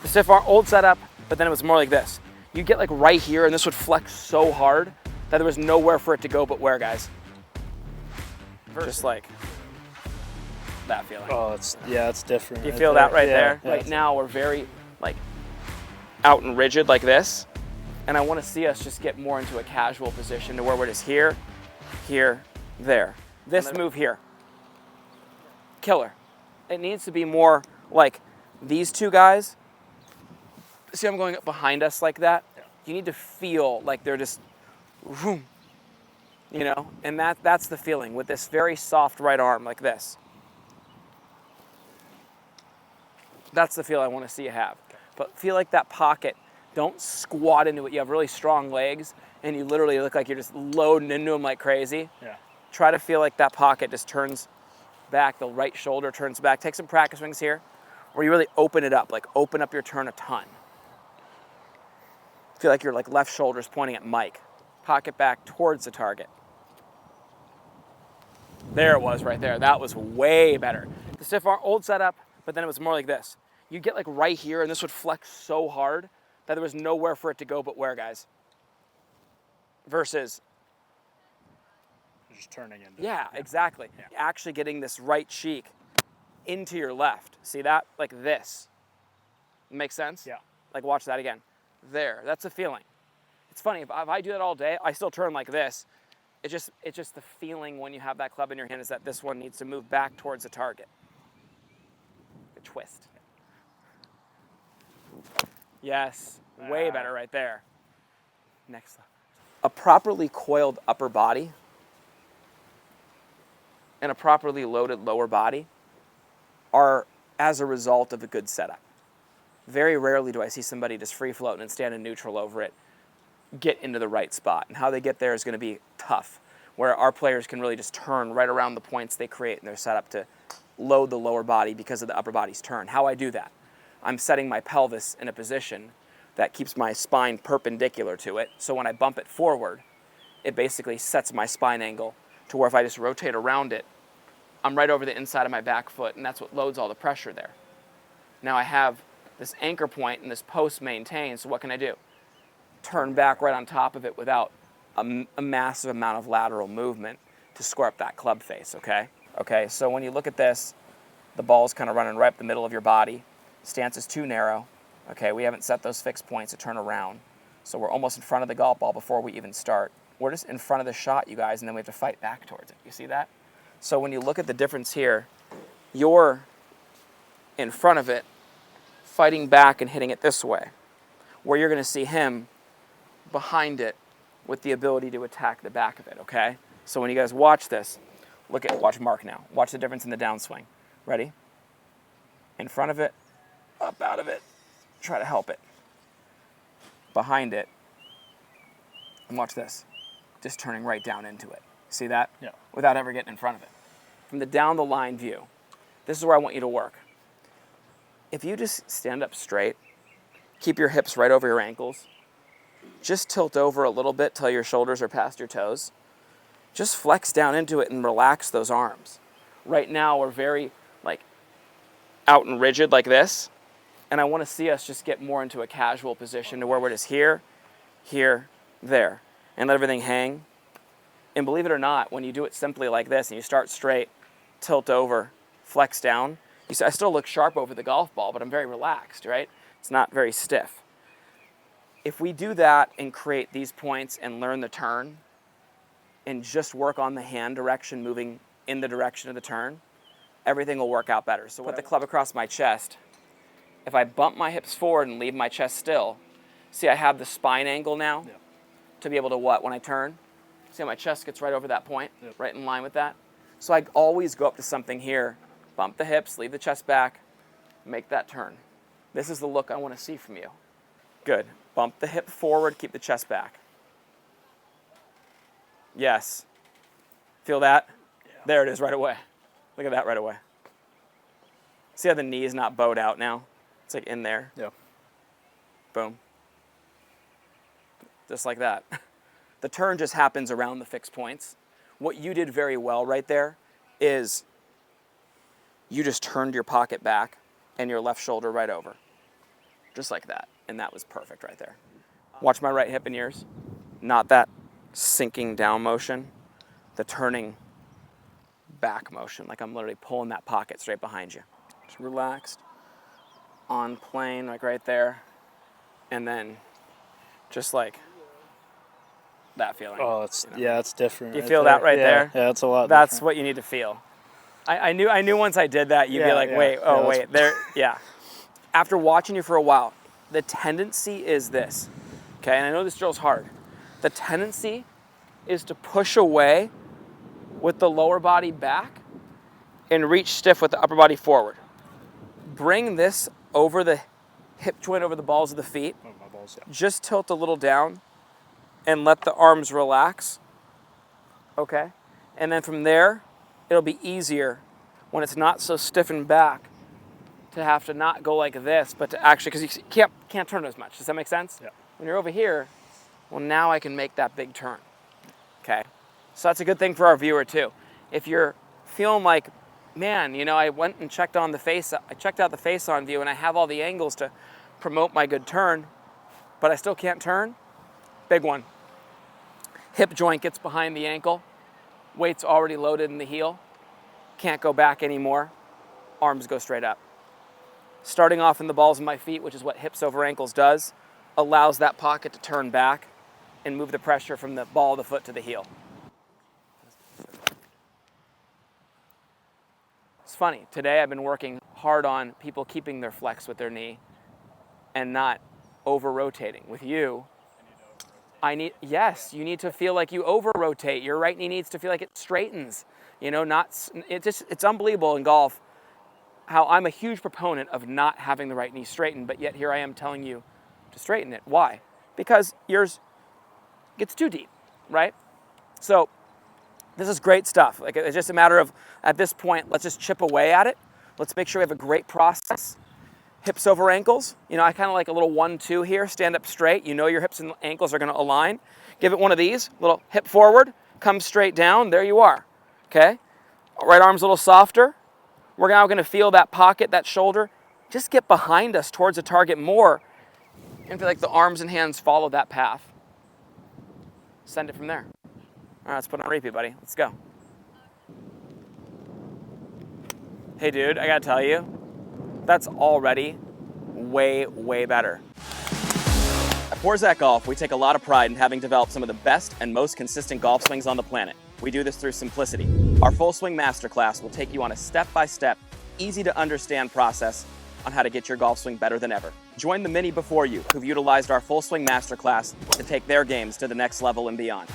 The stiff arm, old setup, but then it was more like this. You get like right here and this would flex so hard that there was nowhere for it to go but where, guys? Just like that feeling. Oh, it's different. You right feel there. that right Yeah, there? yeah. Right now we're very like out and rigid like this. And I want to see us just get more into a casual position to where we're just here, here, there. This move here. Killer. It needs to be more like these two guys. See, I'm going up behind us like that. Yeah. You need to feel like they're just, vroom, you know, and that's the feeling with this very soft right arm like this. That's the feel I want to see you have. But feel like that pocket. Don't squat into it. You have really strong legs, and you literally look like you're just loading into them like crazy. Yeah. Try to feel like that pocket just turns back, the right shoulder turns back. Take some practice swings here, where you really open it up, like open up your turn a ton. Feel like your like left shoulder's pointing at Mike. Pocket back towards the target. There it was right there. That was way better. The stiff arm, old setup, but then it was more like this. You get like right here, and this would flex so hard that there was nowhere for it to go but where, guys? Versus, Just turning into. yeah, exactly. Yeah. Actually getting this right cheek into your left. See that? Like this. Make sense? Yeah. Like watch that again. There, that's a feeling. It's funny, if I do that all day, I still turn like this. It's just the feeling when you have that club in your hand is that this one needs to move back towards the target. A twist. Yes, way better right there. Next level. A properly coiled upper body and a properly loaded lower body are as a result of a good setup. Very rarely do I see somebody just free floating and stand in neutral over it, get into the right spot. And how they get there is going to be tough, where our players can really just turn right around the points they create in their setup to load the lower body because of the upper body's turn. How I do that? I'm setting my pelvis in a position that keeps my spine perpendicular to it. So when I bump it forward, it basically sets my spine angle to where if I just rotate around it, I'm right over the inside of my back foot, and that's what loads all the pressure there. Now I have this anchor point and this post maintained, so what can I do? Turn back right on top of it without a massive amount of lateral movement to square up that club face, okay? Okay, so when you look at this, the ball's kind of running right up the middle of your body. Stance is too narrow. Okay, we haven't set those fixed points to turn around. So we're almost in front of the golf ball before we even start. We're just in front of the shot, you guys, and then we have to fight back towards it. You see that? So when you look at the difference here, you're in front of it, fighting back and hitting it this way, where you're going to see him behind it with the ability to attack the back of it, okay? So when you guys watch this, watch Mark now. Watch the difference in the downswing. Ready? In front of it, up out of it, try to help it. Behind it, and watch this, just turning right down into it. See that? Yeah. Without ever getting in front of it. From the down the line view, this is where I want you to work. If you just stand up straight, keep your hips right over your ankles, just tilt over a little bit till your shoulders are past your toes, just flex down into it and relax those arms. Right now we're very like out and rigid like this, and I want to see us just get more into a casual position to where we're just here, here, there, and let everything hang. And believe it or not, when you do it simply like this and you start straight, tilt over, flex down, you see I still look sharp over the golf ball, but I'm very relaxed, right? It's not very stiff. If we do that and create these points and learn the turn and just work on the hand direction moving in the direction of the turn, everything will work out better. So put the club across my chest. If I bump my hips forward and leave my chest still, see I have the spine angle now to be able to what? When I turn, see how my chest gets right over that point, right in line with that? So I always go up to something here, bump the hips, leave the chest back, make that turn. This is the look I want to see from you. Good. Bump the hip forward, keep the chest back. Yes. Feel that? Yeah. There it is right away. Look at that right away. See how the knee is not bowed out now? It's like in there. Yeah. Boom. Just like that. The turn just happens around the fixed points. What you did very well right there is you just turned your pocket back and your left shoulder right over. just like that. And that was perfect right there. Watch my right hip and yours. Not that sinking down motion, the turning back motion, like I'm literally pulling that pocket straight behind you. Just relaxed, on plane, like right there. And then just like that feeling. Oh, it's, you know? Yeah, it's different. You feel that right there? Yeah, it's a lot That's different. what you need to feel. I knew once I did that, you'd be like, wait, wait, there, yeah. After watching you for a while, the tendency is this, okay? And I know this drill's hard. The tendency is to push away with the lower body back and reach stiff with the upper body forward. Bring this over the hip joint, over the balls of the feet. Oh, my balls, yeah. Just tilt a little down and let the arms relax, okay? And then from there, it'll be easier when it's not so stiffened back to have to not go like this, but to actually, because you can't turn as much. Does that make sense? Yeah. When you're over here, well, now I can make that big turn, okay? So that's a good thing for our viewer too. If you're feeling like, man, you know, I went and checked out the face on view and I have all the angles to promote my good turn, but I still can't turn, big one. Hip joint gets behind the ankle, weight's already loaded in the heel, can't go back anymore, arms go straight up. Starting off in the balls of my feet, which is what hips over ankles does, allows that pocket to turn back and move the pressure from the ball of the foot to the heel. It's funny, today I've been working hard on people keeping their flex with their knee and not over-rotating. With you, you need to feel like you over-rotate. Your right knee needs to feel like it straightens. You know, it's unbelievable in golf how I'm a huge proponent of not having the right knee straightened, but yet here I am telling you to straighten it. Why? Because yours gets too deep, right? So this is great stuff. Like, it's just a matter of, at this point, let's just chip away at it. Let's make sure we have a great process. Hips over ankles. You know, I kind of like a little 1-2 here. Stand up straight. You know your hips and ankles are going to align. Give it one of these. Little hip forward. Come straight down. There you are. Okay? Right arm's a little softer. We're now going to feel that pocket, that shoulder. Just get behind us towards the target more and feel like the arms and hands follow that path. Send it from there. All right, let's put on repeat, buddy. Let's go. Hey, dude, I got to tell you, that's already way, way better. At Forzak Golf, we take a lot of pride in having developed some of the best and most consistent golf swings on the planet. We do this through simplicity. Our Full Swing Masterclass will take you on a step-by-step, easy-to-understand process on how to get your golf swing better than ever. Join the many before you who've utilized our Full Swing Masterclass to take their games to the next level and beyond.